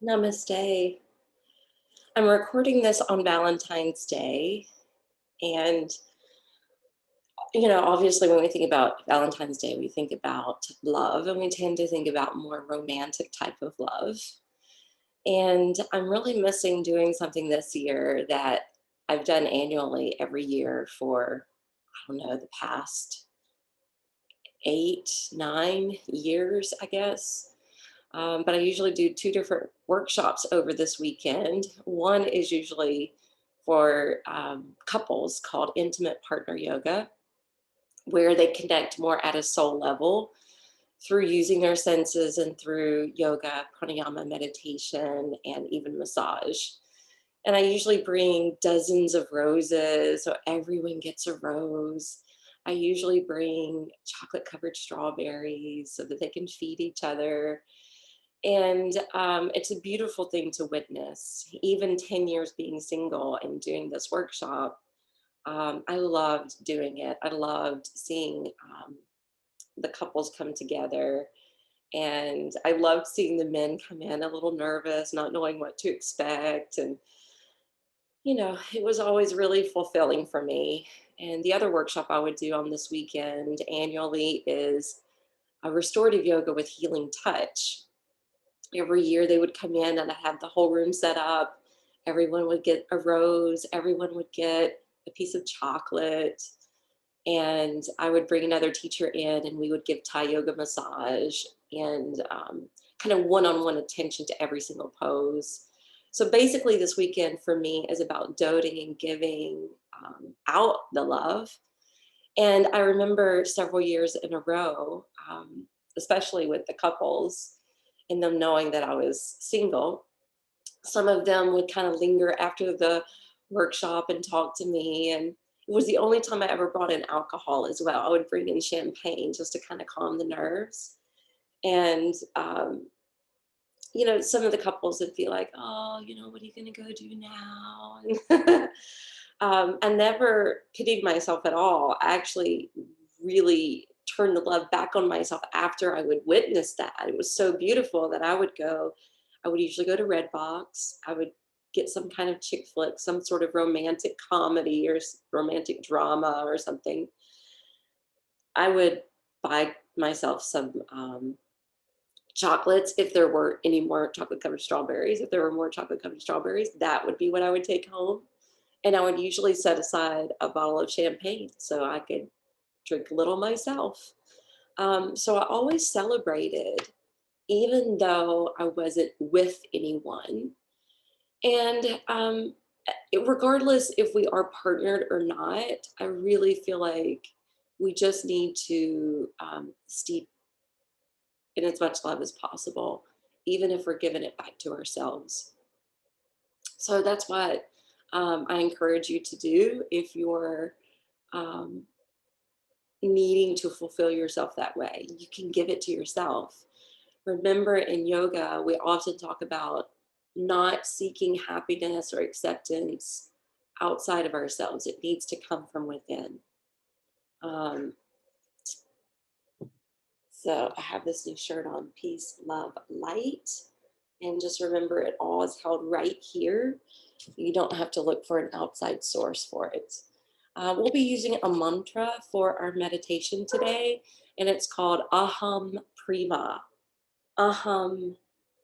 Namaste. I'm recording this on Valentine's Day. And, obviously, when we think about Valentine's Day, we think about love, and we tend to think about more romantic type of love. And I'm really missing doing something this year that I've done annually every year for, I don't know, the past 8, 9 years, I guess. But I usually do two different workshops over this weekend. One is usually for couples called Intimate Partner Yoga, where they connect more at a soul level through using their senses and through yoga, pranayama, meditation, and even massage. And I usually bring dozens of roses, so everyone gets a rose. I usually bring chocolate covered strawberries so that they can feed each other. And it's a beautiful thing to witness. Even 10 years being single and doing this workshop, I loved doing it. I loved seeing the couples come together. And I loved seeing the men come in a little nervous, not knowing what to expect. And, it was always really fulfilling for me. And the other workshop I would do on this weekend annually is a restorative yoga with healing touch. Every year they would come in and I had the whole room set up. Everyone would get a rose, everyone would get a piece of chocolate, and I would bring another teacher in and we would give Thai yoga massage and kind of one-on-one attention to every single pose. So basically this weekend for me is about doting and giving out the love. And I remember several years in a row, especially with the couples, and them knowing that I was single, some of them would kind of linger after the workshop and talk to me. And it was the only time I ever brought in alcohol as well. I would bring in champagne just to kind of calm the nerves. And, some of the couples would be like, oh, what are you going to go do now? And I never pitied myself at all. I actually really turned the love back on myself after I would witness that. It was so beautiful that I would usually go to Redbox. I would get some kind of chick flick, some sort of romantic comedy or romantic drama or something. I would buy myself some chocolates if there were any more chocolate covered strawberries. If there were more chocolate covered strawberries, that would be what I would take home. And I would usually set aside a bottle of champagne so I could drink a little myself. So I always celebrated, even though I wasn't with anyone. And regardless if we are partnered or not, I really feel like we just need to steep in as much love as possible, even if we're giving it back to ourselves. So that's what I encourage you to do if you're um, needing to fulfill yourself that way. You can give it to yourself. Remember, in yoga, we often talk about not seeking happiness or acceptance outside of ourselves. It needs to come from within. Um, so I have this new shirt on, Peace, Love, Light. And just remember, it all is held right here. You don't have to look for an outside source for it. We'll be using a mantra for our meditation today, and it's called Aham Prema. Aham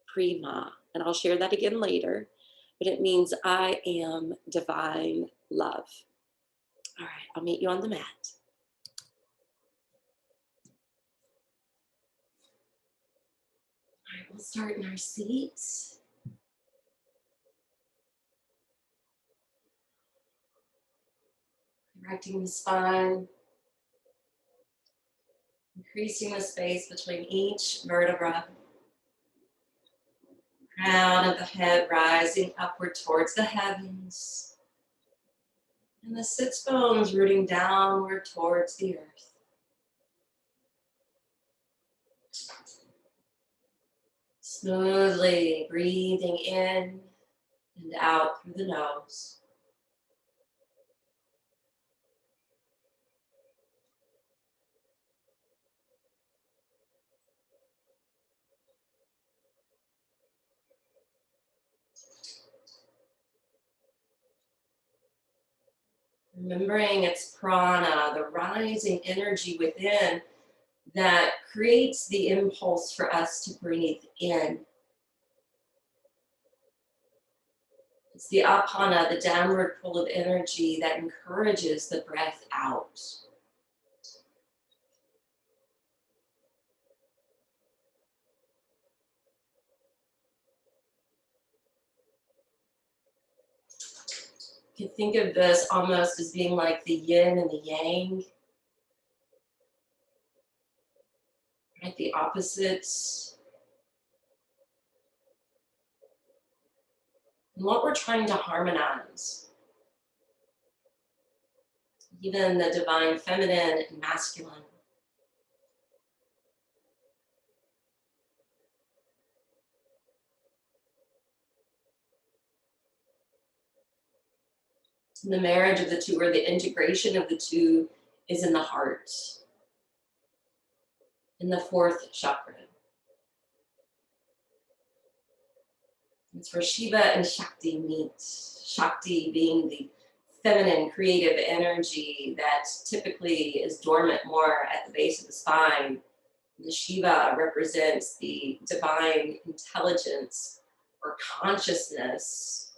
Prema. And I'll share that again later, but it means I am divine love. All right, I'll meet you on the mat. All right, we'll start in our seats. Erecting the spine, increasing the space between each vertebra. Crown of the head rising upward towards the heavens. And the sits bones rooting downward towards the earth. Smoothly breathing in and out through the nose. Remembering it's prana, the rising energy within that creates the impulse for us to breathe in. It's the apana, the downward pull of energy that encourages the breath out. You can think of this almost as being like the yin and the yang, right? The opposites. And what we're trying to harmonize. Even the divine feminine and masculine. And the marriage of the two, or the integration of the two, is in the heart, in the fourth chakra. It's where Shiva and Shakti meet. Shakti being the feminine, creative energy that typically is dormant more at the base of the spine. The Shiva represents the divine intelligence or consciousness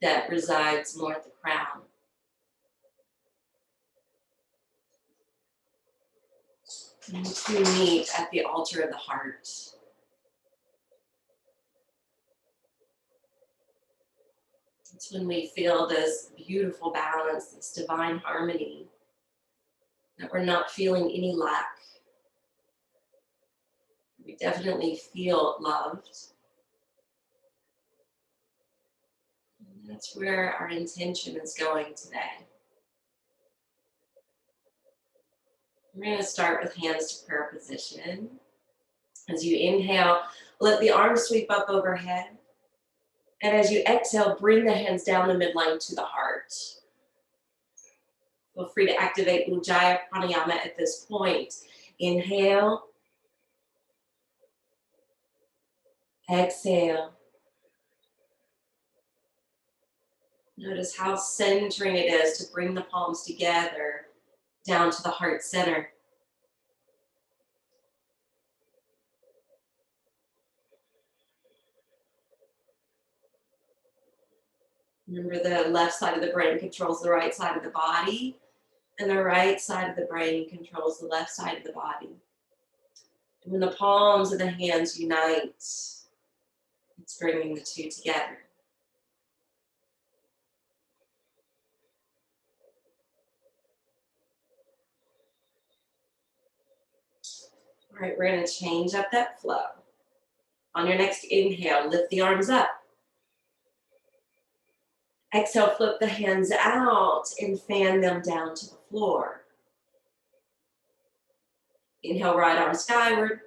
that resides more at the crown. And the two meet at the altar of the heart. It's when we feel this beautiful balance, this divine harmony, that we're not feeling any lack. We definitely feel loved. And that's where our intention is going today. We're going to start with hands to prayer position. As you inhale, let the arms sweep up overhead. And as you exhale, bring the hands down the midline to the heart. Feel free to activate Ujjayi Pranayama at this point. Inhale. Exhale. Notice how centering it is to bring the palms together down to the heart center. Remember, the left side of the brain controls the right side of the body, and the right side of the brain controls the left side of the body. And when the palms of the hands unite, it's bringing the two together. All right, we're going to change up that flow. On your next inhale, lift the arms up. Exhale, flip the hands out and fan them down to the floor. Inhale, right arm skyward.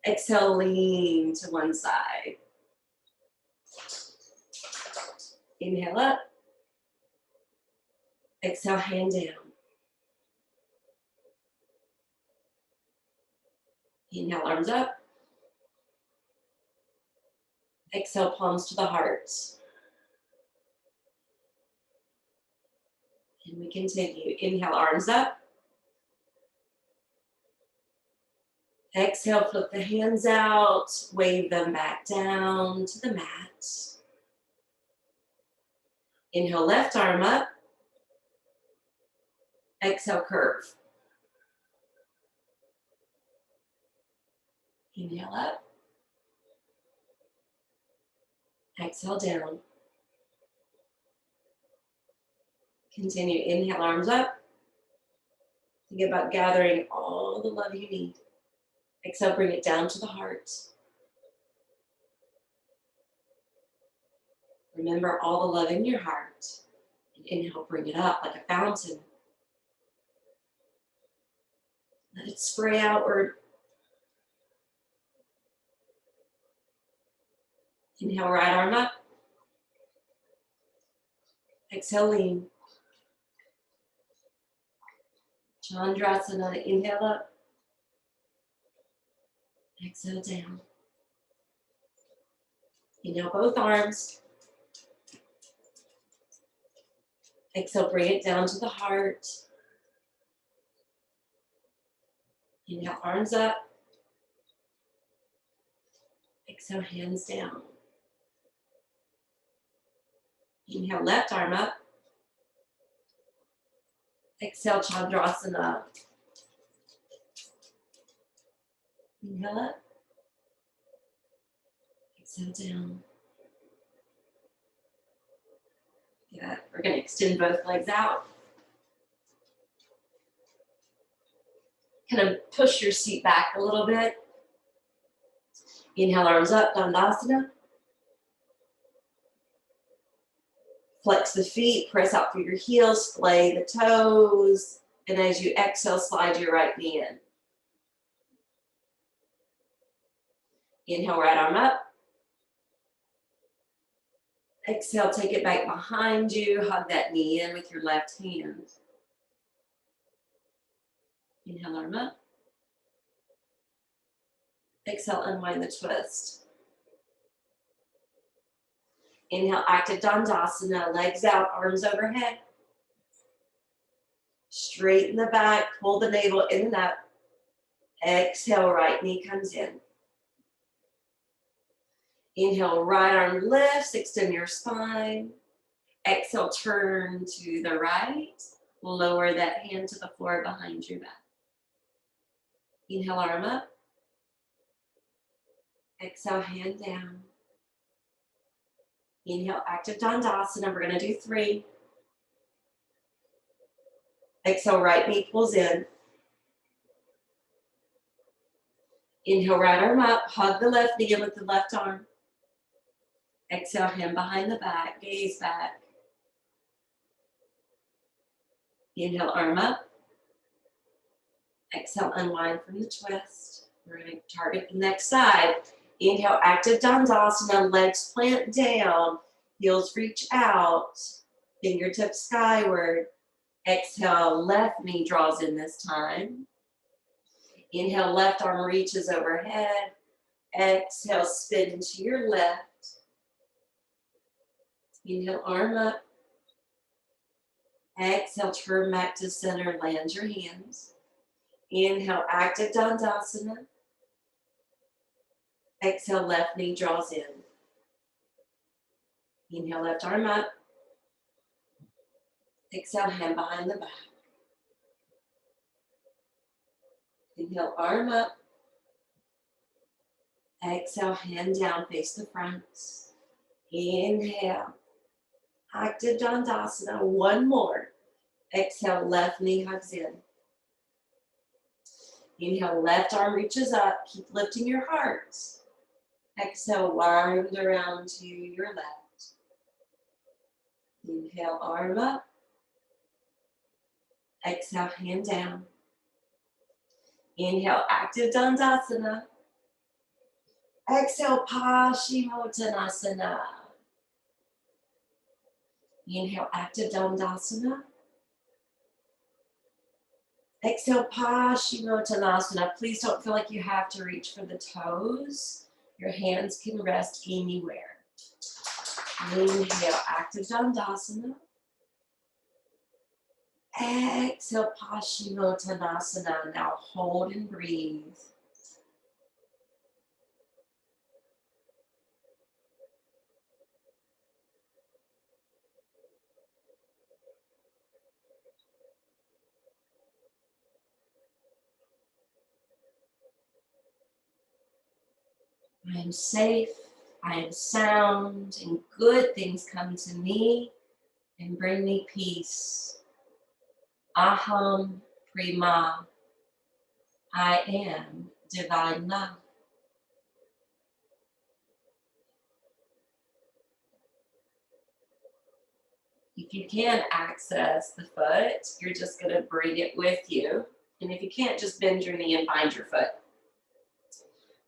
Exhale, lean to one side. Inhale up. Exhale, hand down. Inhale, arms up. Exhale, palms to the heart. And we continue. Inhale, arms up. Exhale, flip the hands out. Wave them back down to the mat. Inhale, left arm up. Exhale, curve. Inhale up. Exhale, down. Continue. Inhale, arms up. Think about gathering all the love you need. Exhale, bring it down to the heart. Remember all the love in your heart. And inhale, bring it up like a fountain. Let it spray outward. Inhale, right arm up. Exhale, lean. Chandrasana, inhale up. Exhale, down. Inhale, both arms. Exhale, bring it down to the heart. Inhale, arms up. Exhale, hands down. Inhale, left arm up. Exhale, Chandrasana. Inhale up. Exhale down. Good. We're going to extend both legs out. Kind of push your seat back a little bit. Inhale, arms up, Dandasana. Flex the feet, press out through your heels, splay the toes, and as you exhale, slide your right knee in. Inhale, right arm up. Exhale, take it back behind you, hug that knee in with your left hand. Inhale, arm up. Exhale, unwind the twist. Inhale, active Dandasana, legs out, arms overhead. Straighten the back, pull the navel in and up. Exhale, right knee comes in. Inhale, right arm lifts, extend your spine. Exhale, turn to the right. Lower that hand to the floor behind your back. Inhale, arm up. Exhale, hand down. Inhale, active Dandasana. We're going to do 3. Exhale, right knee pulls in. Inhale, right arm up. Hug the left knee in with the left arm. Exhale, hand behind the back, gaze back. Inhale, arm up. Exhale, unwind from the twist. We're going to target the next side. Inhale, active Dandasana, legs plant down, heels reach out, fingertips skyward. Exhale, left knee draws in this time. Inhale, left arm reaches overhead. Exhale, spin to your left. Inhale, arm up. Exhale, turn back to center, land your hands. Inhale, active Dandasana. Exhale, left knee draws in. Inhale, left arm up. Exhale, hand behind the back. Inhale, arm up. Exhale, hand down, face the front. Inhale, active Dandasana. One more. Exhale, left knee hugs in. Inhale, left arm reaches up. Keep lifting your heart. Exhale, wind around to your left. Inhale, arm up. Exhale, hand down. Inhale, active Dandasana. Exhale, Paschimottanasana. Inhale, active Dandasana. Exhale, Paschimottanasana. Please don't feel like you have to reach for the toes. Your hands can rest anywhere. Inhale, active Dandasana. Exhale, Paschimottanasana. Now hold and breathe. I am safe, I am sound, and good things come to me and bring me peace. Aham Prema. I am divine love. If you can access the foot, you're just going to bring it with you. And if you can't, just bend your knee and find your foot.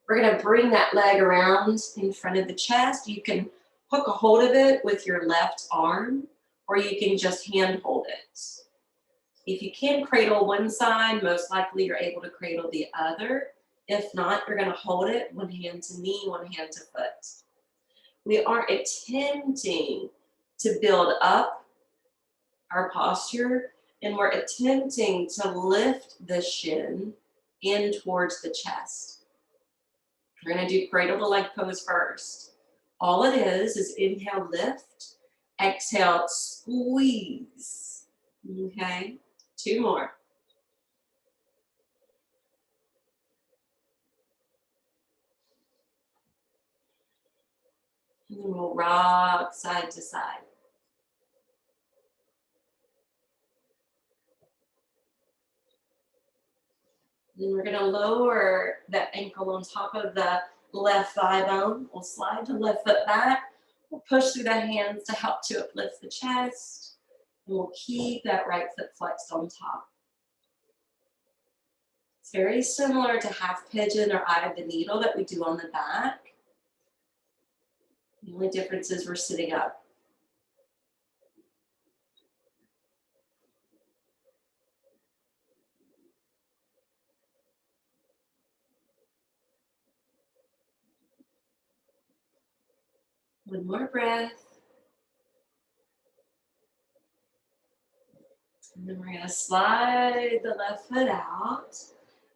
We're going to bring that leg around in front of the chest. You can hook a hold of it with your left arm, or you can just hand hold it. If you can cradle one side, most likely you're able to cradle the other. If not, you're going to hold it one hand to knee, one hand to foot. We are attempting to build up our posture, and we're attempting to lift the shin in towards the chest. We're going to do cradle to leg pose first. All it is inhale, lift, exhale, squeeze. Okay, 2 more. And then we'll rock side to side. Then we're going to lower that ankle on top of the left thigh bone. We'll slide the left foot back. We'll push through the hands to help to uplift the chest. And we'll keep that right foot flexed on top. It's very similar to half pigeon or eye of the needle that we do on the back. The only difference is we're sitting up. One more breath. And then we're going to slide the left foot out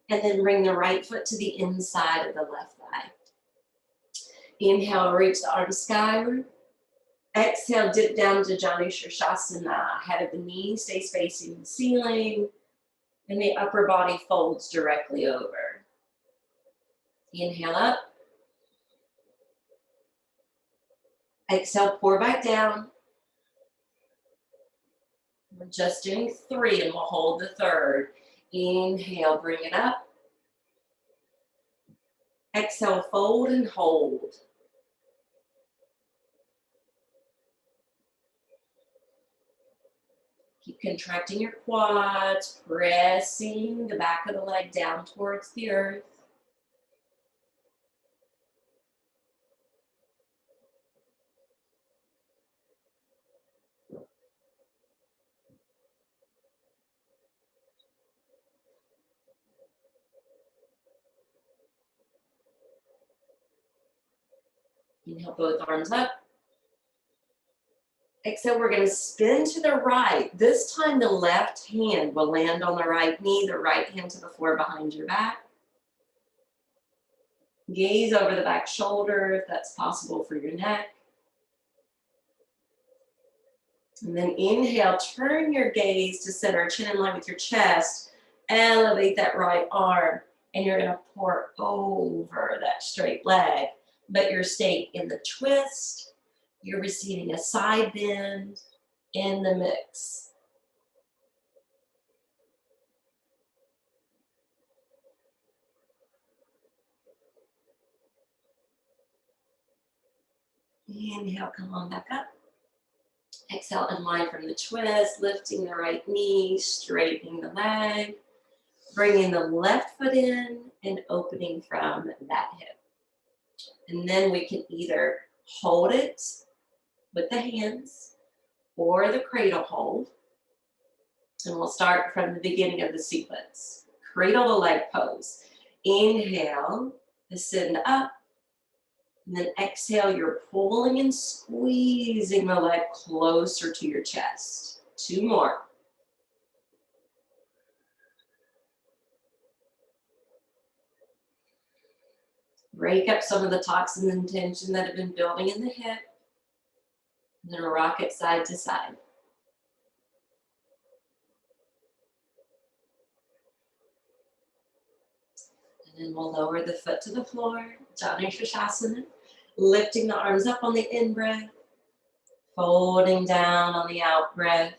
and then bring the right foot to the inside of the left thigh. Inhale, reach the arms skyward. Exhale, dip down to Janu Shirshasana. Head of the knee stays facing the ceiling, and the upper body folds directly over. Inhale up. Exhale, pour back down. We're just doing 3, and we'll hold the third. Inhale, bring it up. Exhale, fold and hold. Keep contracting your quads, pressing the back of the leg down towards the earth. Inhale, both arms up. Exhale, we're going to spin to the right. This time the left hand will land on the right knee, the right hand to the floor behind your back. Gaze over the back shoulder if that's possible for your neck. And then inhale, turn your gaze to center, chin in line with your chest. Elevate that right arm, and you're going to pour over that straight leg. But you're staying in the twist. You're receiving a side bend in the mix. Inhale, come on back up. Exhale, unwind from the twist, lifting the right knee, straightening the leg, bringing the left foot in and opening from that hip. And then we can either hold it with the hands or the cradle hold. And we'll start from the beginning of the sequence. Cradle to leg pose. Inhale, ascend up. And then exhale, you're pulling and squeezing the leg closer to your chest. 2 more. Break up some of the toxin and tension that have been building in the hip. And then rock it side to side. And then we'll lower the foot to the floor, Janu Shirshasana, lifting the arms up on the in-breath, folding down on the out-breath.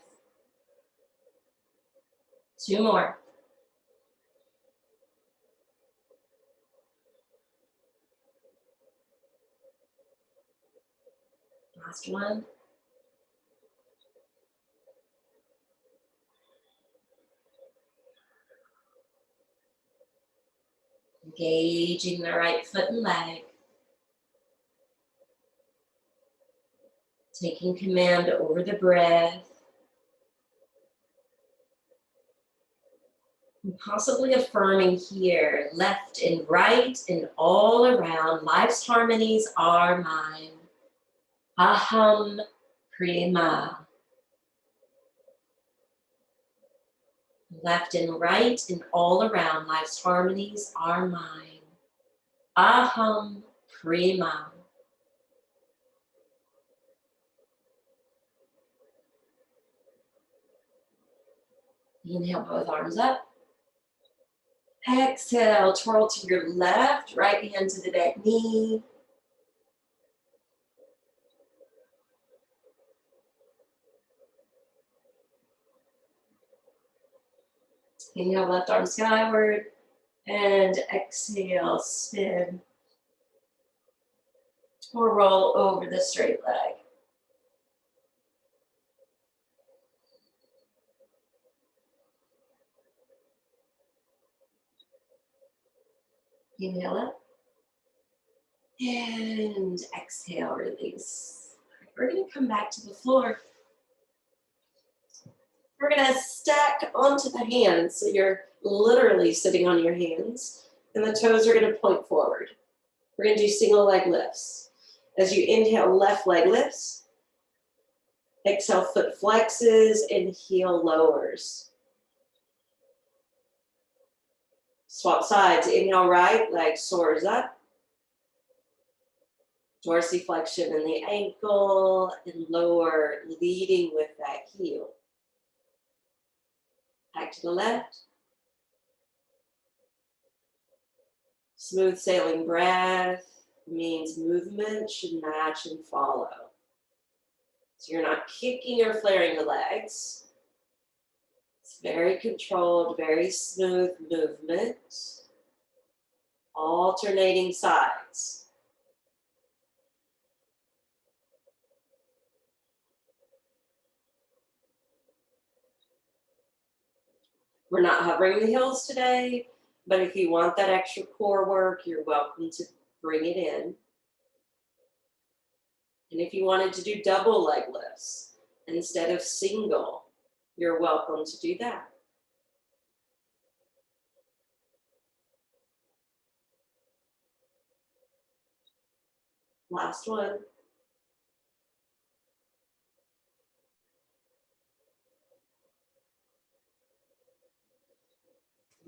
2 more. Last one. Engaging the right foot and leg. Taking command over the breath. And possibly affirming here, left and right and all around, life's harmonies are mine. Aham Prema. Left and right and all around, life's harmonies are mine. Aham Prema. Inhale both arms up. Exhale, twirl to your left, right hand to the back knee. Inhale, left arm skyward. And exhale, spin. Or roll over the straight leg. Inhale up. And exhale, release. We're going to come back to the floor. We're going to stack onto the hands. So you're literally sitting on your hands. And the toes are going to point forward. We're going to do single leg lifts. As you inhale, left leg lifts. Exhale, foot flexes and heel lowers. Swap sides. Inhale, right leg soars up. Dorsiflexion in the ankle and lower, leading with that heel. Back to the left. Smooth sailing breath means movement should match and follow. So you're not kicking or flaring the legs. It's very controlled, very smooth movement. Alternating sides. We're not hovering the heels today, but if you want that extra core work, you're welcome to bring it in. And if you wanted to do double leg lifts instead of single, you're welcome to do that. Last one.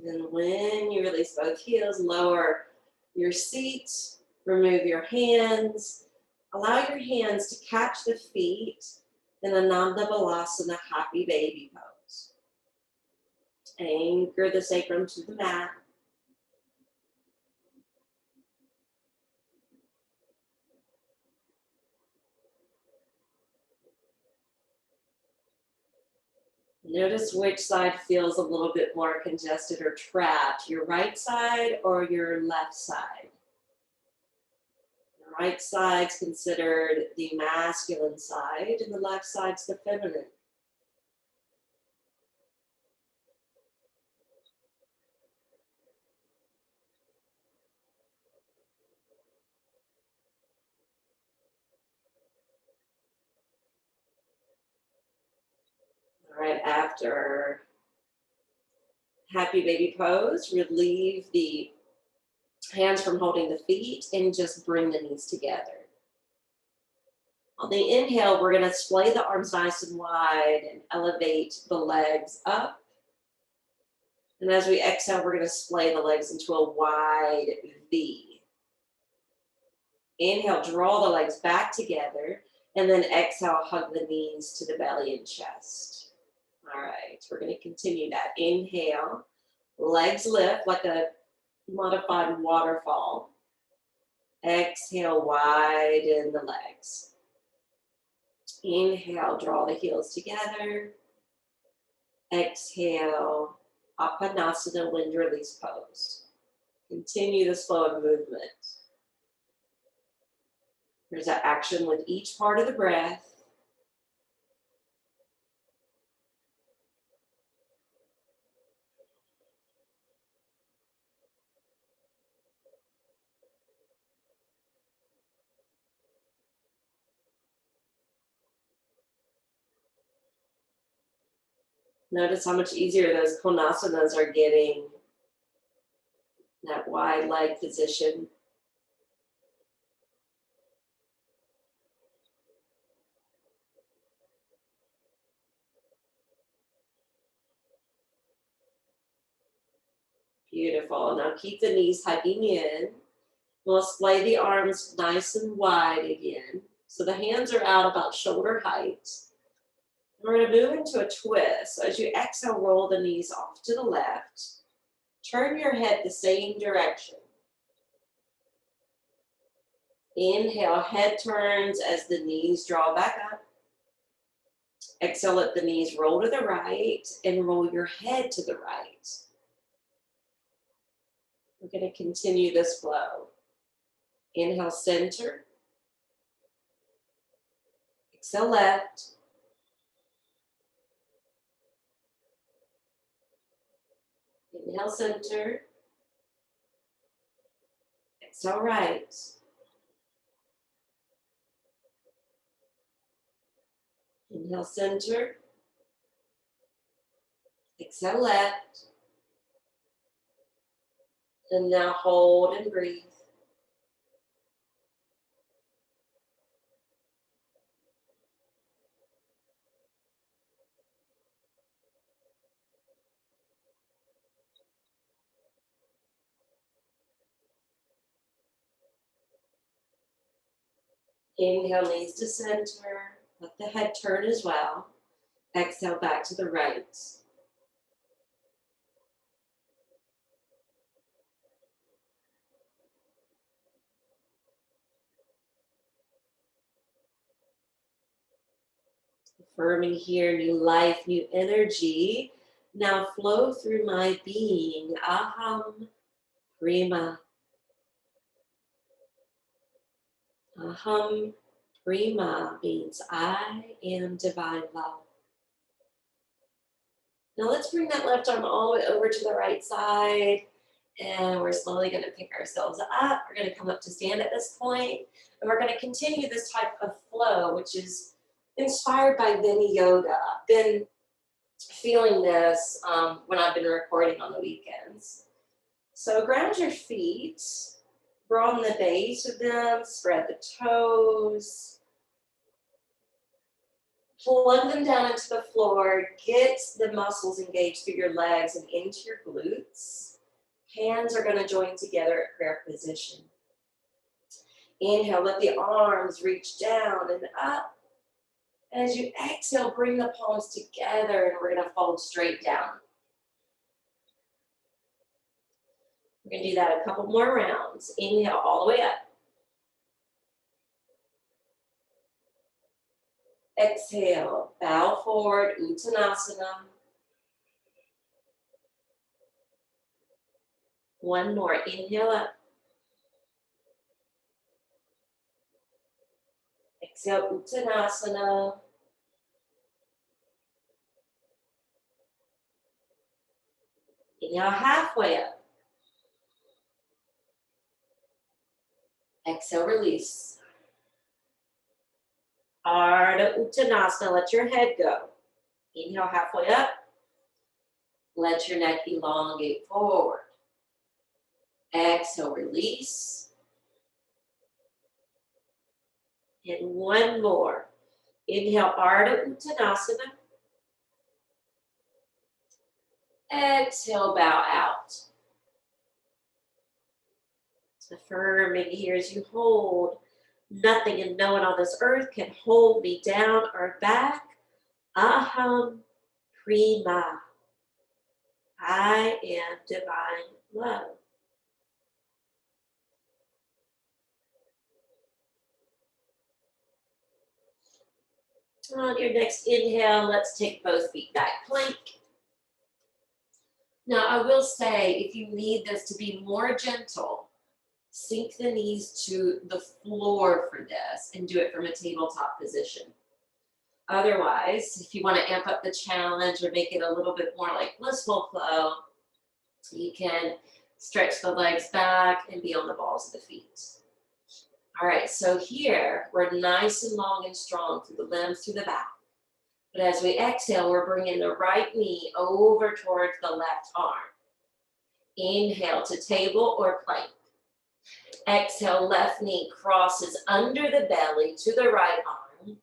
And then when you release both heels, lower your seat, remove your hands, allow your hands to catch the feet in a Nanda Balasana happy baby pose. Anchor the sacrum to the mat. Notice which side feels a little bit more congested or trapped, your right side or your left side. The right side's considered the masculine side and the left side's the feminine. All right, after happy baby pose, relieve the hands from holding the feet and just bring the knees together. On the inhale, we're going to splay the arms nice and wide and elevate the legs up. And as we exhale, we're going to splay the legs into a wide V. Inhale, draw the legs back together, and then exhale, hug the knees to the belly and chest. All right, we're going to continue that. Inhale, legs lift like a modified waterfall. Exhale, widen the legs. Inhale, draw the heels together. Exhale, Apanasana wind release pose. Continue this flow of movement. There's an action with each part of the breath. Notice how much easier those konasanas are getting. That wide leg position. Beautiful. Now keep the knees hugging in. We'll splay the arms nice and wide again. So the hands are out about shoulder height. We're going to move into a twist. So as you exhale, roll the knees off to the left. Turn your head the same direction. Inhale, head turns as the knees draw back up. Exhale, let the knees roll to the right and roll your head to the right. We're going to continue this flow. Inhale, center. Exhale, left. Inhale, center. Exhale, right. Inhale, center. Exhale, left. And now hold and breathe. Inhale, knees to center. Let the head turn as well. Exhale, back to the right. Affirming here, new life, new energy. Now flow through my being. Aham Prema. Aham Prema means I am divine love. Now let's bring that left arm all the way over to the right side. And we're slowly going to pick ourselves up. We're going to come up to stand at this point. And we're going to continue this type of flow, which is inspired by Vini Yoga. I've been feeling this when I've been recording on the weekends. So ground your feet. Broaden the base of them. Spread the toes. Plug them down into the floor. Get the muscles engaged through your legs and into your glutes. Hands are going to join together at prayer position. Inhale, let the arms reach down and up. And as you exhale, bring the palms together and we're going to fold straight down. We're going to do that a couple more rounds. Inhale all the way up. Exhale, bow forward, Uttanasana. One more, inhale up. Exhale, Uttanasana. Inhale, halfway up. Exhale, release. Ardha Uttanasana, let your head go. Inhale, halfway up. Let your neck elongate forward. Exhale, release. And one more. Inhale, Ardha Uttanasana. Exhale, bow out. Affirming here as you hold. Nothing and no one on this earth can hold me down or back. Aham Prema. I am divine love. On your next inhale, let's take both feet back, plank. Now, I will say, if you need this to be more gentle, sink the knees to the floor for this and do it from a tabletop position. Otherwise, if you want to amp up the challenge or make it a little bit more like blissful flow, you can stretch the legs back and be on the balls of the feet. All right, so here, we're nice and long and strong through the limbs, through the back. But as we exhale, we're bringing the right knee over towards the left arm. Inhale to table or plank. Exhale, left knee crosses under the belly to the right arm.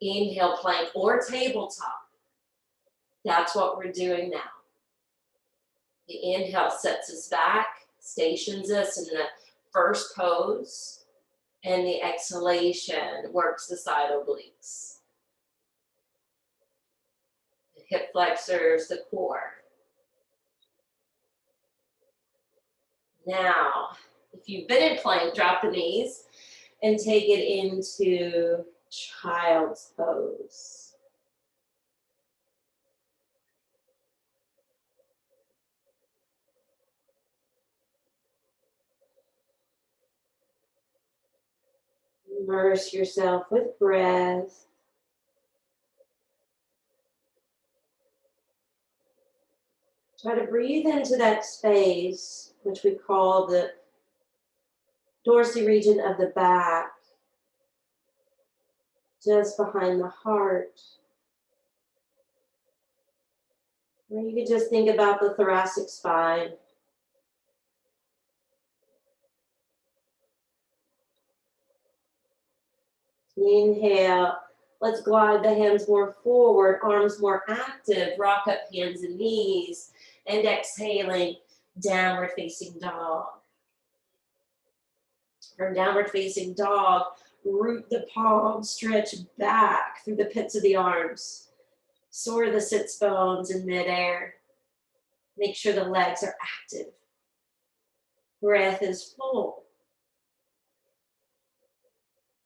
Inhale, plank or tabletop. That's what we're doing now. The inhale sets us back, stations us in the first pose, and the exhalation works the side obliques, the hip flexors, the core. Now, if you've been in plank, drop the knees and take it into child's pose. Immerse yourself with breath. Try to breathe into that space, which we call the dorsal region of the back, just behind the heart. Or you could just think about the thoracic spine. Inhale. Let's glide the hands more forward, arms more active. Rock up hands and knees. And exhaling, downward facing dog. From downward facing dog, root the palms, stretch back through the pits of the arms. Soar the sits bones in midair. Make sure the legs are active. Breath is full.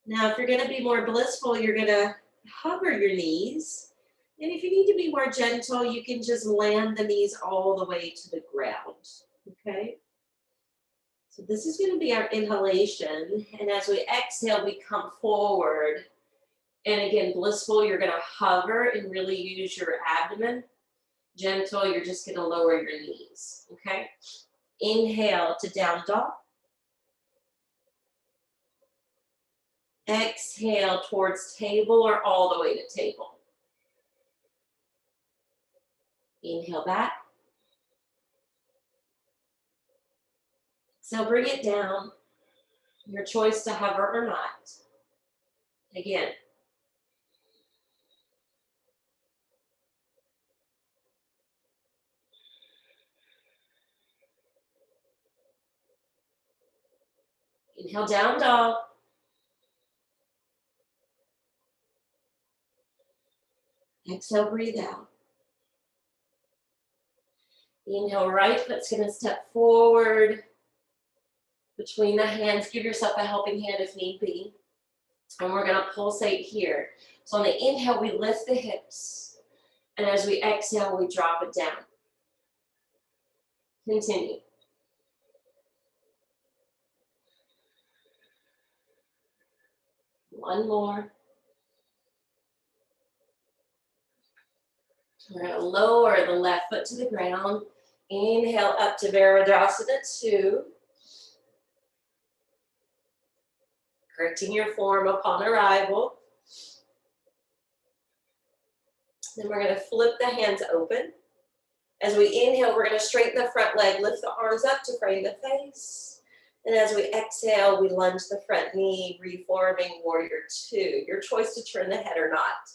Now, if you're going to be more blissful, you're going to hover your knees. And if you need to be more gentle, you can just land the knees all the way to the ground. Okay? So this is going to be our inhalation. And as we exhale, we come forward. And again, blissful, you're going to hover and really use your abdomen. Gentle, you're just going to lower your knees. Okay? Inhale to down dog. Exhale towards table or all the way to table. Inhale back. Exhale, bring it down. Your choice to hover or not. Again. Inhale, down dog. Exhale, breathe out. Inhale, right foot's going to step forward between the hands. Give yourself a helping hand if need be. And we're going to pulsate here. So on the inhale, we lift the hips. And as we exhale, we drop it down. Continue. One more. We're going to lower the left foot to the ground. Inhale up to Virabhadrasana 2. Correcting your form upon arrival. Then we're going to flip the hands open. As we inhale, we're going to straighten the front leg, lift the arms up to frame the face. And as we exhale, we lunge the front knee, reforming warrior 2. Your choice to turn the head or not.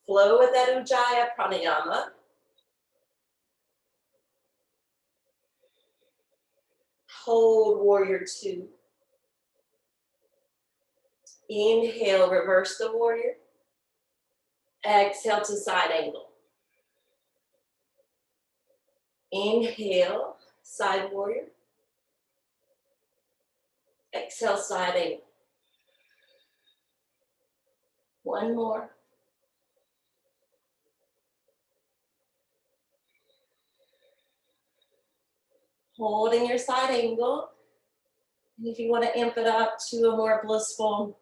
Flow with that Ujjayi pranayama. Hold warrior 2. Inhale, reverse the warrior. Exhale to side angle. Inhale, side warrior. Exhale, side angle. One more. Holding your side angle. And if you want to amp it up to a more blissful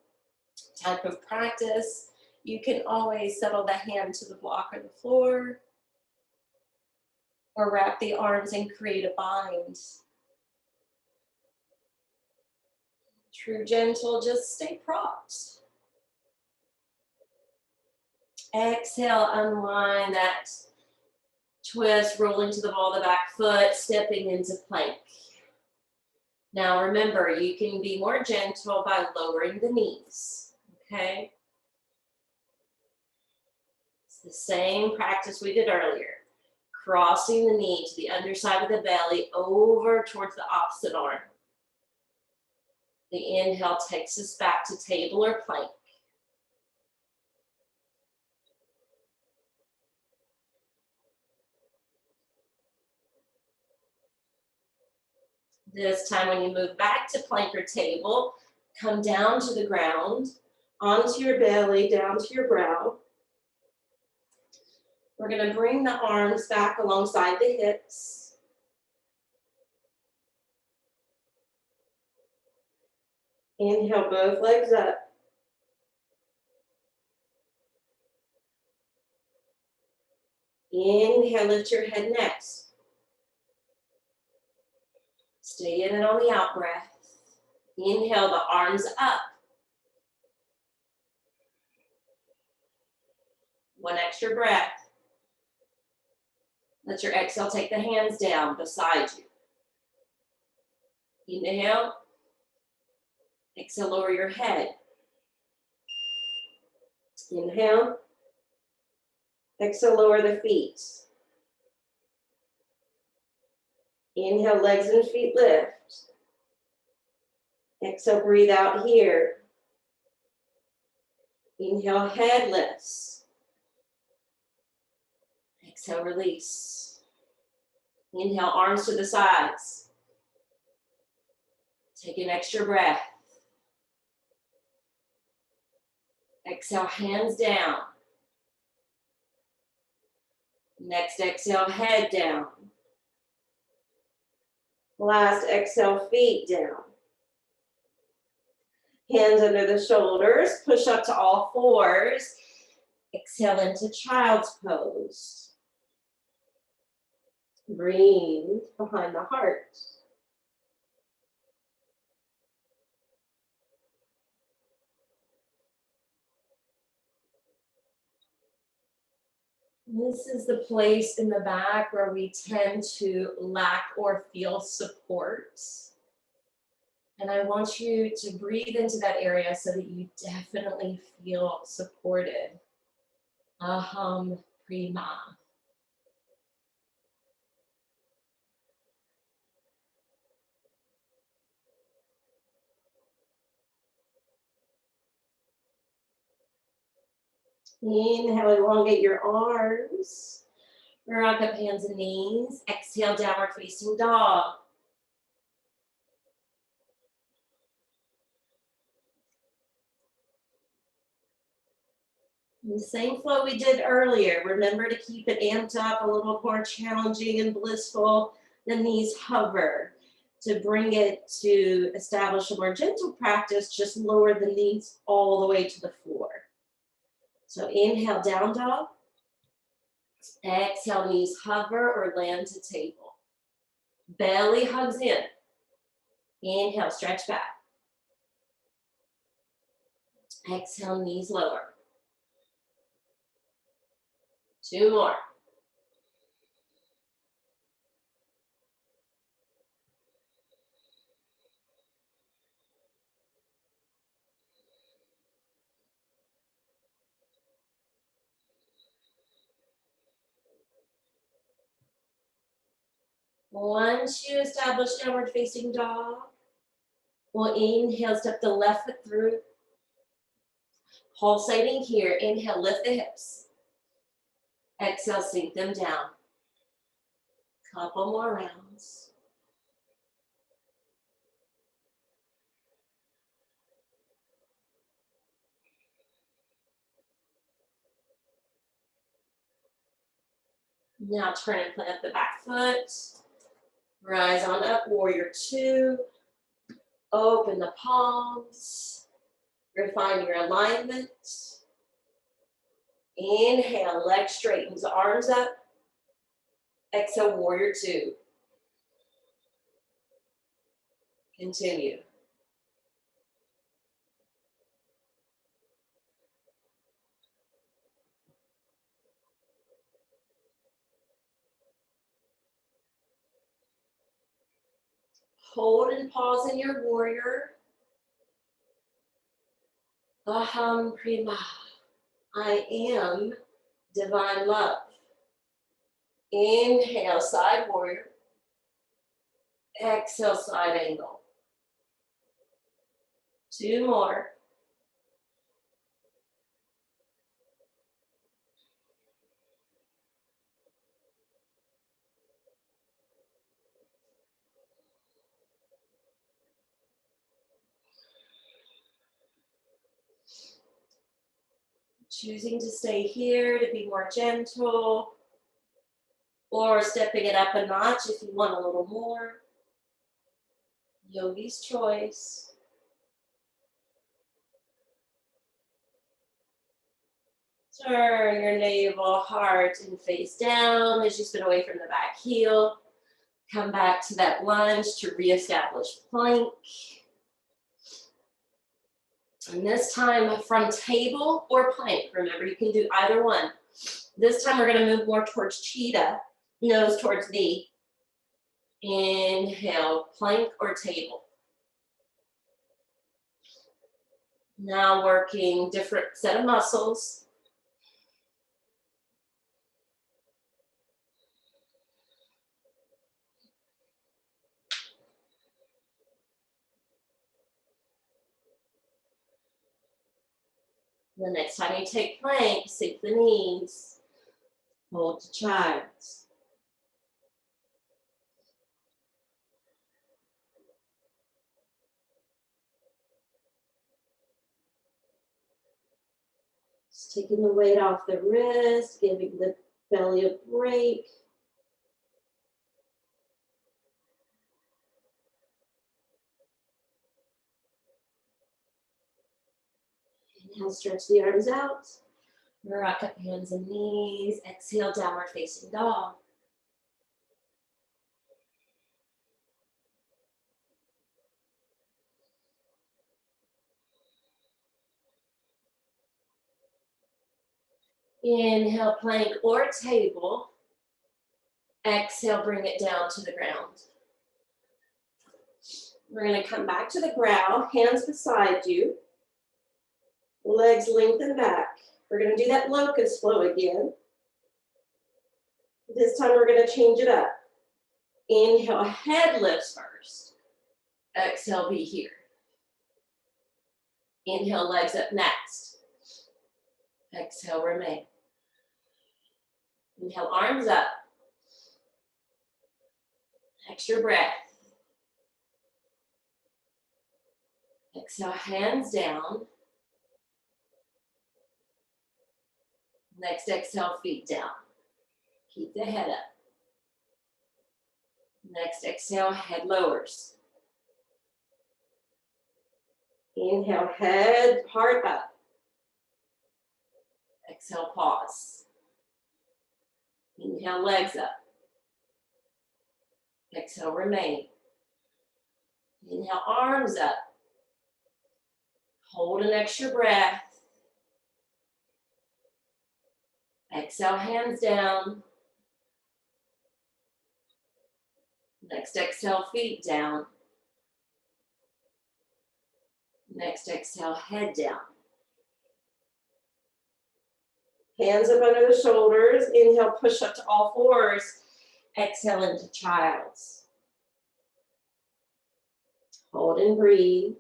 type of practice, you can always settle the hand to the block or the floor, or wrap the arms and create a bind. True gentle, just stay propped. Exhale, unwind that twist, rolling to the ball of the back foot, stepping into plank. Now remember, you can be more gentle by lowering the knees, okay? The same practice we did earlier. Crossing the knee to the underside of the belly over towards the opposite arm. The inhale takes us back to table or plank. This time when you move back to plank or table, come down to the ground, onto your belly, down to your brow. We're going to bring the arms back alongside the hips. Inhale both legs up. Inhale, lift your head next. Stay in it on the out breath. Inhale the arms up. One extra breath. Let your exhale take the hands down beside you. Inhale. Exhale, lower your head. Inhale. Exhale, lower the feet. Inhale, legs and feet lift. Exhale, breathe out here. Inhale, head lifts. Exhale, release. Inhale, arms to the sides. Take an extra breath. Exhale, hands down. Next exhale, head down. Last exhale, feet down. Hands under the shoulders, push up to all fours. Exhale into child's pose. Breathe behind the heart. This is the place in the back where we tend to lack or feel support. And I want you to breathe into that area so that you definitely feel supported. Aham Prema. Inhale, elongate your arms. Rock up hands and knees. Exhale, downward facing dog. The same flow we did earlier. Remember to keep it amped up, a little more challenging and blissful. The knees hover. To bring it to establish a more gentle practice, just lower the knees all the way to the floor. So inhale, down dog. Exhale, knees hover or land to table. Belly hugs in. Inhale, stretch back. Exhale, knees lower. 2 more. Once you establish downward facing dog, we'll inhale, step the left foot through. Pulsating here. Inhale, lift the hips. Exhale, sink them down. Couple more rounds. Now turn and plant the back foot. Rise on up, warrior 2. Open the palms. Refine your alignment. Inhale, legs straightens, arms up. Exhale, warrior 2. Continue. Hold and pause in your warrior. Aham Prema. I am Divine love. Inhale, side warrior. Exhale, side angle. 2 more. Choosing to stay here to be more gentle, or stepping it up a notch if you want a little more. Yogi's choice. Turn your navel, heart, and face down as you spin away from the back heel. Come back to that lunge to reestablish plank. And this time from table or plank. Remember, you can do either one. This time we're going to move more towards cheetah, nose towards knee. Inhale, plank or table. Now working different set of muscles. The next time you take plank, sink the knees. Hold to child's. Just taking the weight off the wrist, giving the belly a break. Inhale, stretch the arms out. Rock up hands and knees. Exhale, downward facing dog. Inhale, plank or table. Exhale, bring it down to the ground. We're going to come back to the ground, hands beside you. Legs lengthen back. We're going to do that locust flow again. This time we're going to change it up. Inhale, head lifts first. Exhale, be here. Inhale, legs up next. Exhale, remain. Inhale, arms up. Extra breath. Exhale, hands down. Next exhale, feet down. Keep the head up. Next exhale, head lowers. Inhale, head, heart up. Exhale, pause. Inhale, legs up. Exhale, remain. Inhale, arms up. Hold an extra breath. Exhale, hands down. Next exhale, feet down. Next exhale, head down. Hands up under the shoulders. Inhale, push up to all fours. Exhale into child's. Hold and breathe.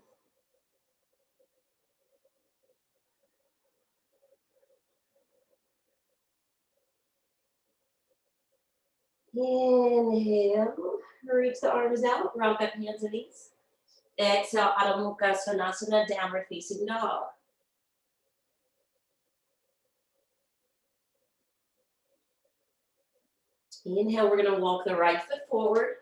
Inhale, reach the arms out, rock up hands and knees. Exhale, Adho Mukha Svanasana, downward facing dog. Inhale, we're going to walk the right foot forward.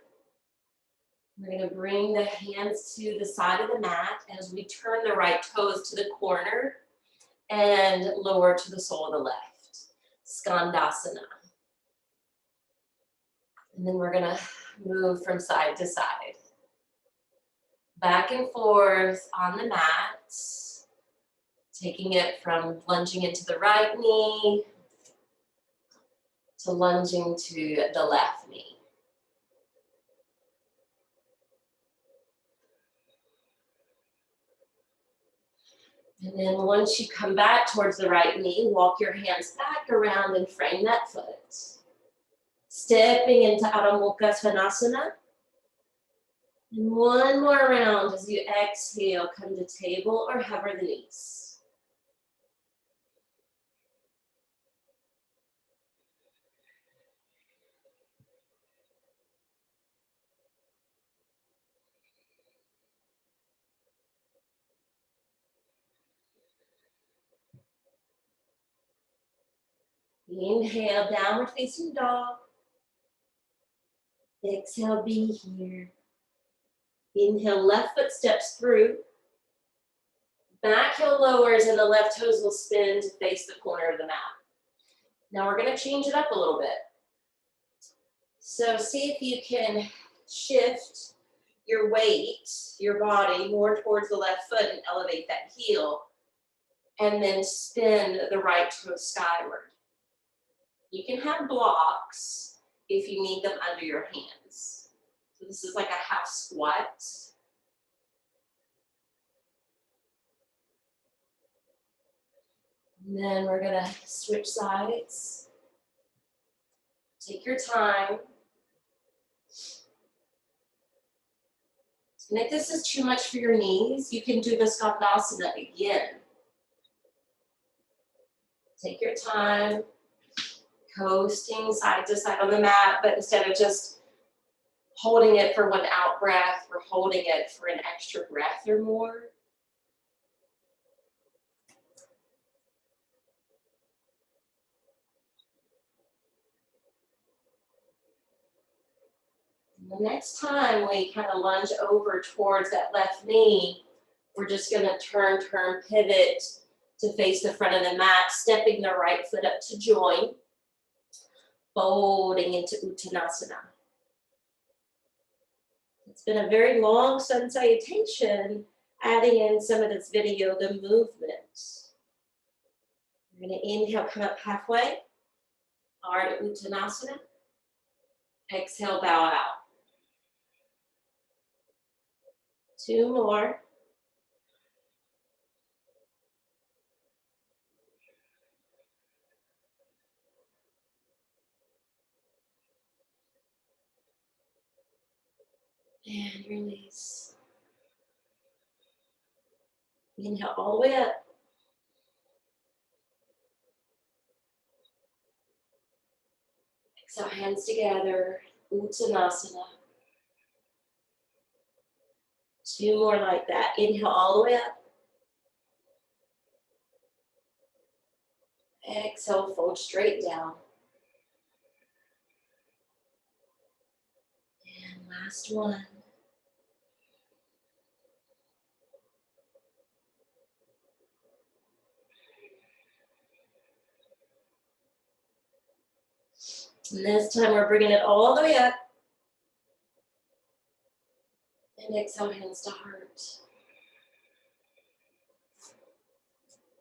We're going to bring the hands to the side of the mat as we turn the right toes to the corner and lower to the sole of the left. Skandasana. And then we're going to move from side to side. Back and forth on the mat. Taking it from lunging into the right knee to lunging to the left knee. And then once you come back towards the right knee, walk your hands back around and frame that foot. Stepping into Adho Mukha Svanasana. And one more round as you exhale, come to table or hover the knees. Inhale, downward facing dog. Exhale, be here. Inhale, left foot steps through. Back heel lowers and the left toes will spin to face the corner of the mat. Now we're going to change it up a little bit. So see if you can shift your weight, your body, more towards the left foot and elevate that heel. And then spin the right toe skyward. You can have blocks if you need them under your hands. So this is like a half squat. And then we're gonna switch sides. Take your time. And if this is too much for your knees, you can do the Skandasana again. Take your time, coasting side to side on the mat, but instead of just holding it for one out breath, we're holding it for an extra breath or more. And the next time we kind of lunge over towards that left knee, we're just gonna turn, pivot to face the front of the mat, stepping the right foot up to join, folding into Uttanasana. It's been a very long sun salutation, adding in some of this video, the movement. We're gonna inhale, come up halfway, Ardha Uttanasana. Exhale, bow out. 2 more. And release. Inhale all the way up. Exhale, hands together, Uttanasana. 2 more like that. Inhale all the way up. Exhale, fold straight down. And last one. And this time we're bringing it all the way up. And exhale, hands to heart.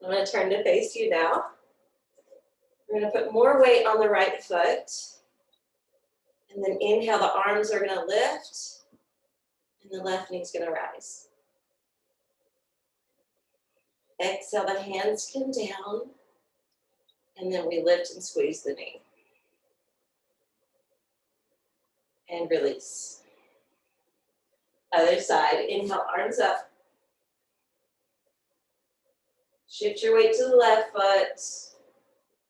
I'm going to turn to face you now. We're going to put more weight on the right foot. And then inhale, the arms are going to lift. And the left knee's going to rise. Exhale, the hands come down. And then we lift and squeeze the knee. And release. Other side, inhale, arms up. Shift your weight to the left foot.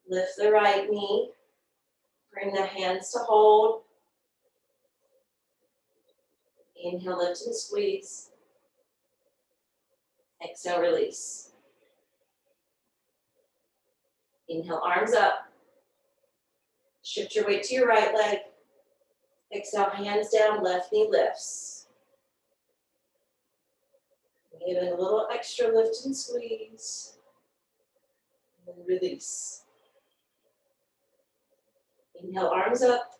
Lift the right knee. Bring the hands to hold. Inhale, lift and squeeze. Exhale, release. Inhale, arms up. Shift your weight to your right leg. Exhale, hands down, left knee lifts. Give it a little extra lift and squeeze. And then release. Inhale, arms up.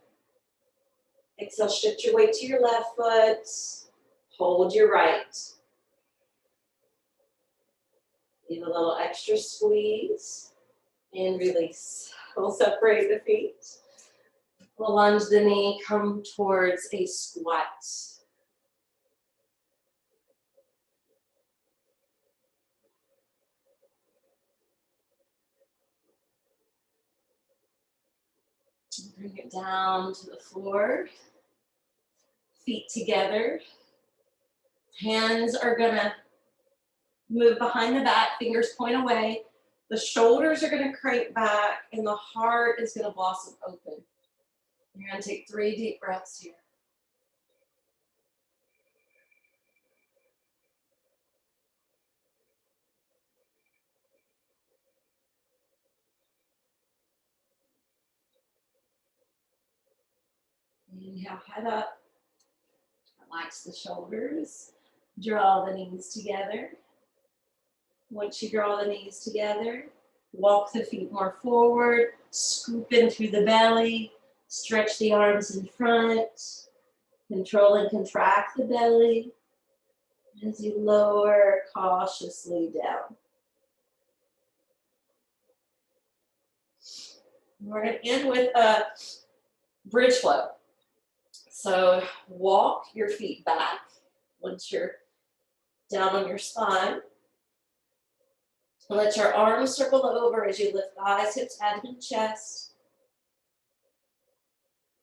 Exhale, shift your weight to your left foot. Hold your right. Give a little extra squeeze. And release. We'll separate the feet. We'll lunge the knee, come towards a squat. Bring it down to the floor. Feet together. Hands are gonna move behind the back, fingers point away. The shoulders are gonna crank back and the heart is gonna blossom open. You're gonna take 3 deep breaths here. Inhale, head up. Relax the shoulders. Draw the knees together. Once you draw the knees together, walk the feet more forward, scoop in through the belly, stretch the arms in front, control and contract the belly as you lower cautiously down. We're going to end with a bridge flow. So walk your feet back once you're down on your spine. Let your arms circle over as you lift thighs, hips, head, and chest.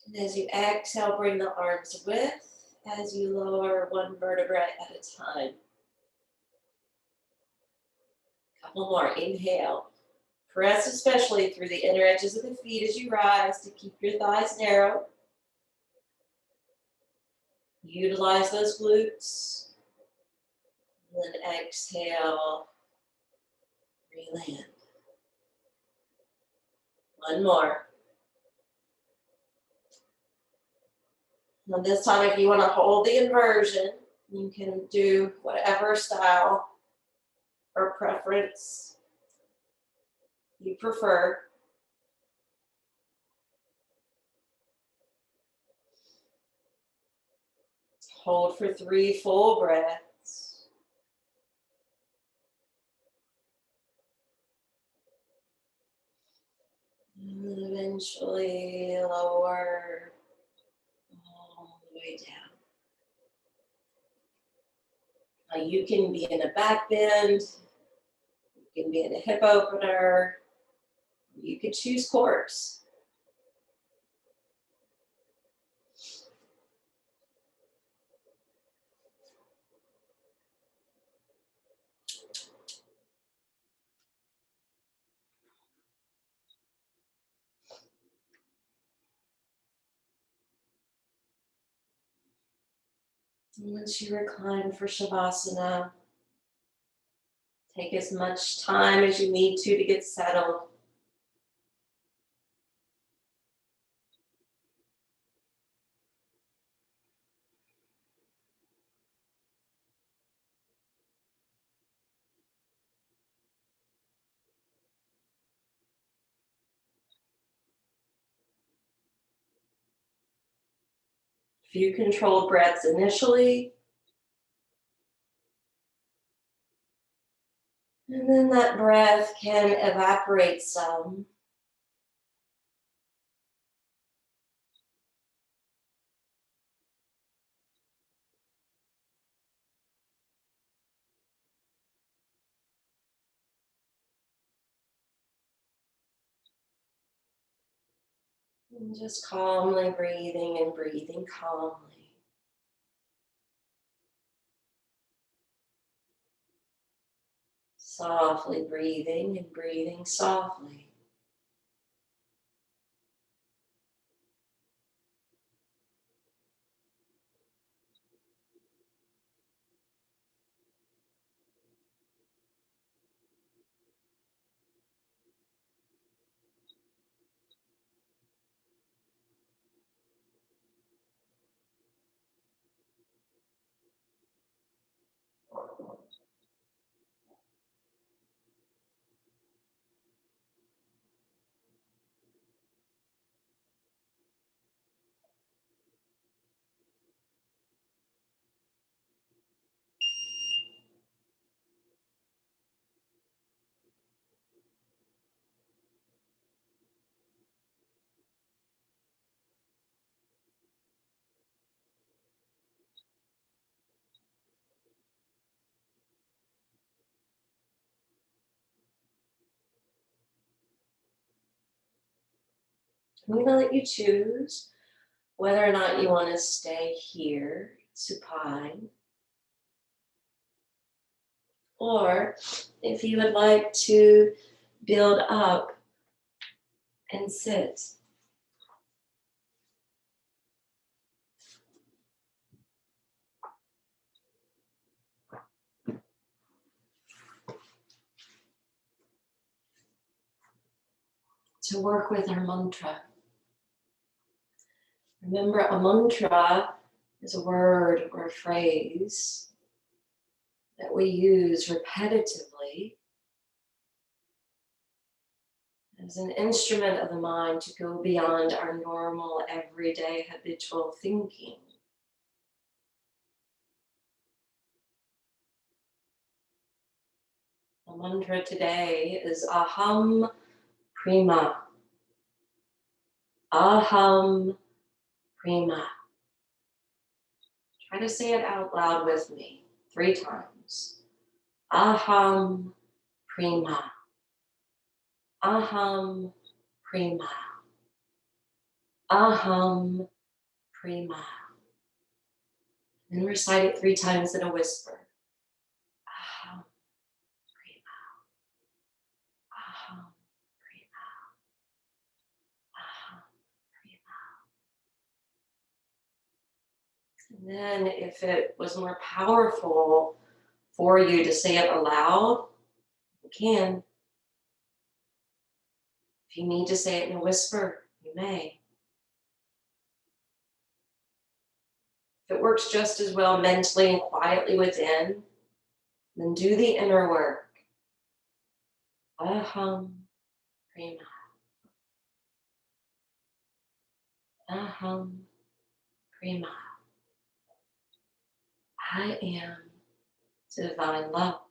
And as you exhale, bring the arms with as you lower one vertebra at a time. Couple more. Inhale. Press especially through the inner edges of the feet as you rise to keep your thighs narrow. Utilize those glutes. And then exhale. Reland. One more. Now this time, if you want to hold the inversion, you can do whatever style or preference you prefer. Hold for 3 full breaths. And then eventually lower all the way down. Now you can be in a back bend, you can be in a hip opener, you could choose corpse. Once you recline for Shavasana, take as much time as you need to get settled. A few controlled breaths initially, and then that breath can evaporate some. And just calmly breathing and breathing calmly. Softly breathing and breathing softly. I'm going to let you choose whether or not you want to stay here, supine, or if you would like to build up and sit. To work with our mantra. Remember, a mantra is a word or a phrase that we use repetitively as an instrument of the mind to go beyond our normal, everyday, habitual thinking. The mantra today is Aham Prema. Aham Prema. Try to say it out loud with me 3 times. Aham Prema. Aham Prema. Aham Prema. And recite it 3 times in a whisper. Aham Prema. Aham Prema. Aham Prema. And then if it was more powerful for you to say it aloud, you can. If you need to say it in a whisper, you may. If it works just as well mentally and quietly within, then do the inner work. Aham Prema. Aham Prema. I am divine love.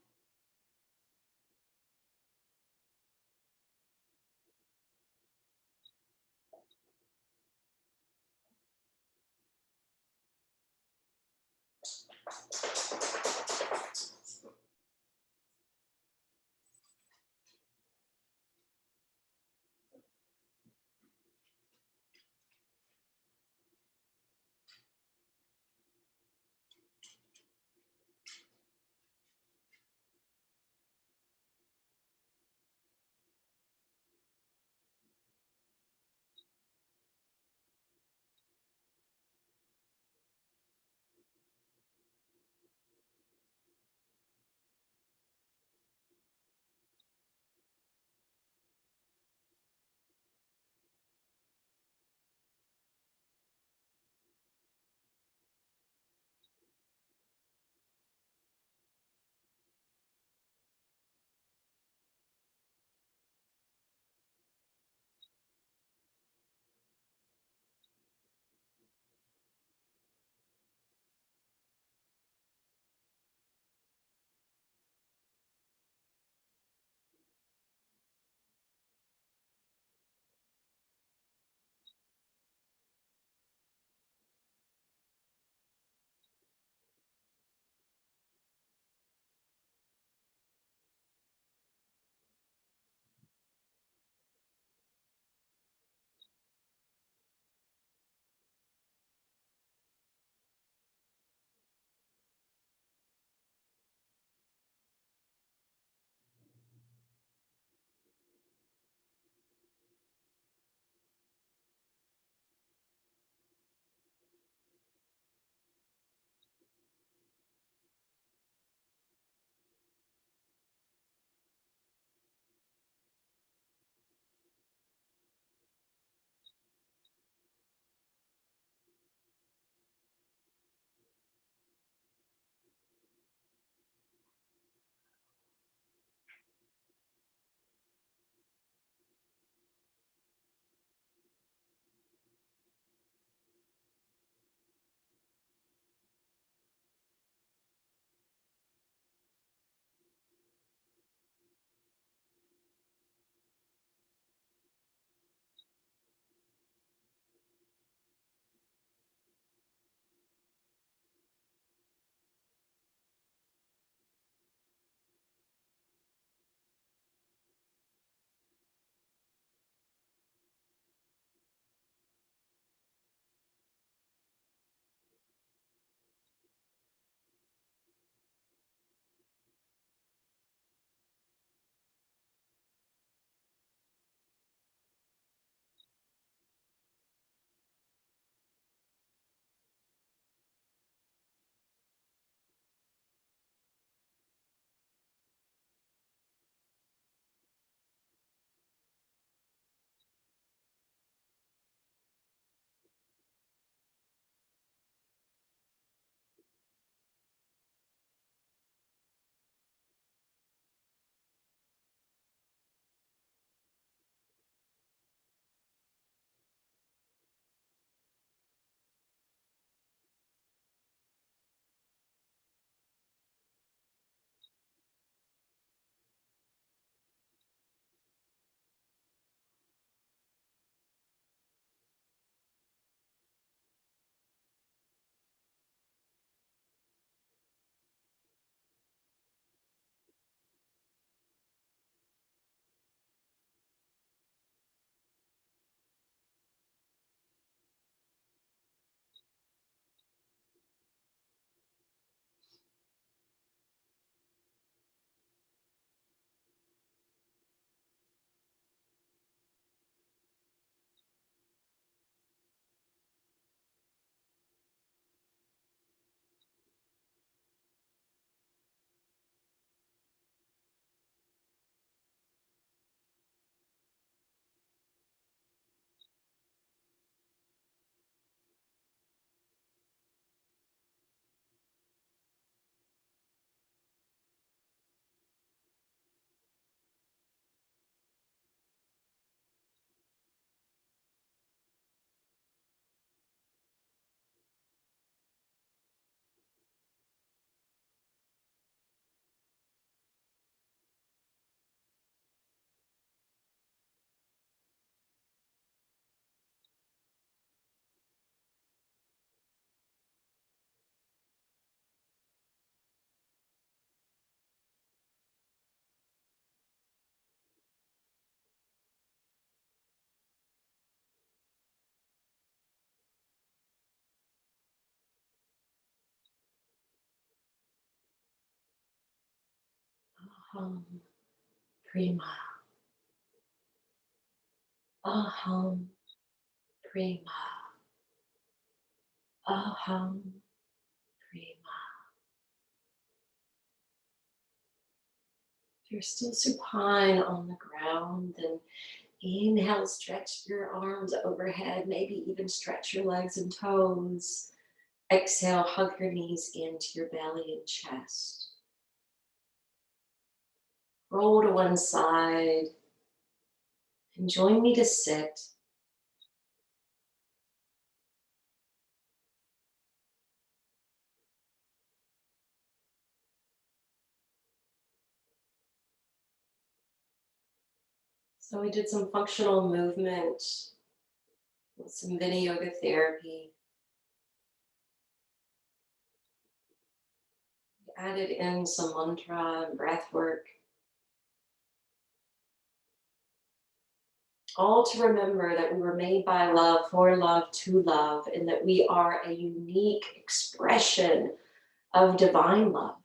Aham Prema. Aham Prema. Aham Prema. If you're still supine on the ground, then inhale, stretch your arms overhead, maybe even stretch your legs and toes. Exhale, hug your knees into your belly and chest. Roll to one side and join me to sit. So we did some functional movement with some Vini yoga therapy. We added in some mantra and breath work. All to remember that we were made by love, for love, to love, and that we are a unique expression of divine love.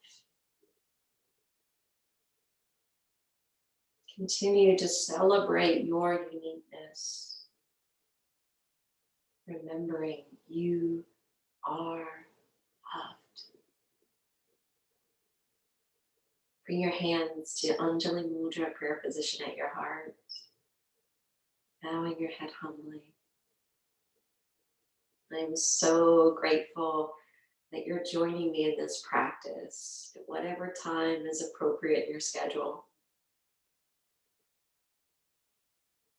Continue to celebrate your uniqueness, remembering you are loved. Bring your hands to Anjali Mudra prayer position at your heart, bowing your head humbly. I'm so grateful that you're joining me in this practice at whatever time is appropriate in your schedule.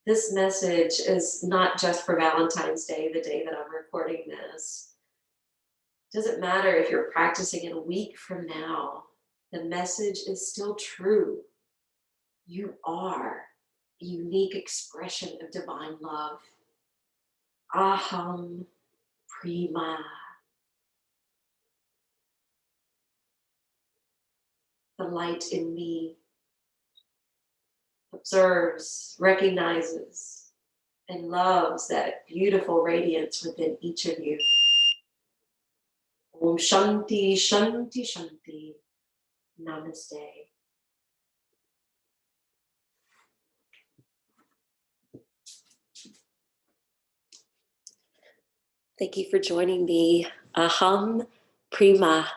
This message is not just for Valentine's Day, the day that I'm recording this. It doesn't matter if you're practicing it a week from now, the message is still true. You are a unique expression of divine love. Aham Prema. The light in me observes, recognizes, and loves that beautiful radiance within each of you. Om Shanti, Shanti, Shanti. Namaste. Thank you for joining me. Aham Prema.